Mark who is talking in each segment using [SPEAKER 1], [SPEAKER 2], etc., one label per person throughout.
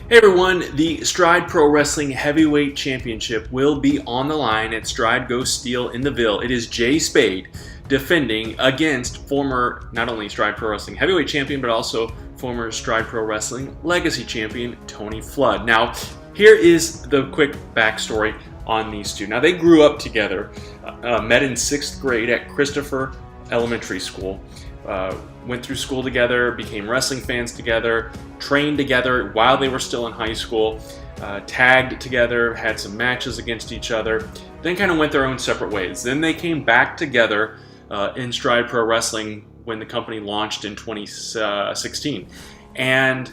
[SPEAKER 1] Hey everyone, the Stride Pro Wrestling Heavyweight Championship will be on the line at Stride Go Steel in the Ville. It is Jay Spade defending against former, not only Stride Pro Wrestling Heavyweight Champion, but also former Stride Pro Wrestling Legacy Champion, Tony Flood. Now, here is the quick backstory on these two. Now, they grew up together, met in 6th grade at Christopher Elementary School, went through school together, became wrestling fans together, trained together while they were still in high school, tagged together, had some matches against each other, then kind of went their own separate ways. Then they came back together in Stride Pro Wrestling when the company launched in 2016. And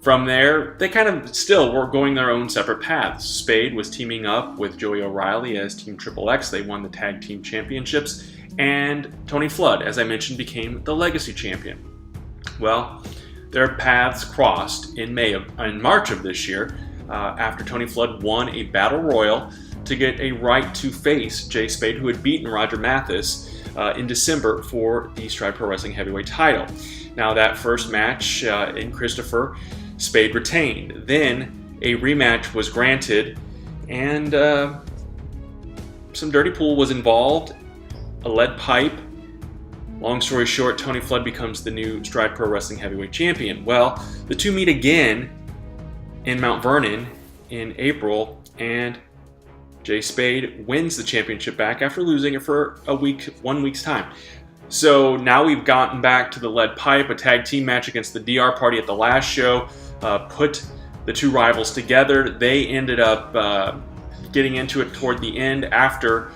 [SPEAKER 1] from there, they kind of still were going their own separate paths. Spade was teaming up with Joey O'Reilly as Team Triple X. They won the Tag Team Championships. And Tony Flood, as I mentioned, became the Legacy Champion. Well, their paths crossed in March of this year after Tony Flood won a Battle Royal to get a right to face Jay Spade, who had beaten Roger Mathis in December for the Stride Pro Wrestling Heavyweight title. Now, that first match in Christopher, Spade retained. Then a rematch was granted, and some dirty pool was involved, a lead pipe. Long story short, Tony Flood becomes the new Stride Pro Wrestling Heavyweight Champion. Well, the two meet again in Mount Vernon in April, and Jay Spade wins the championship back after losing it for 1 week's time. So now we've gotten back to the lead pipe, a tag team match against the DR Party at the last show, put the two rivals together. They ended up getting into it toward the end after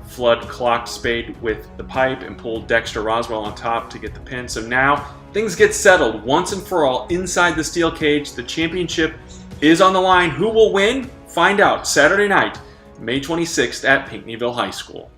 [SPEAKER 1] Flood clocked Spade with the pipe and pulled Dexter Roswell on top to get the pin. So now things get settled once and for all inside the steel cage. The championship is on the line. Who will win? Find out Saturday night, May 26th at Pinckneyville High School.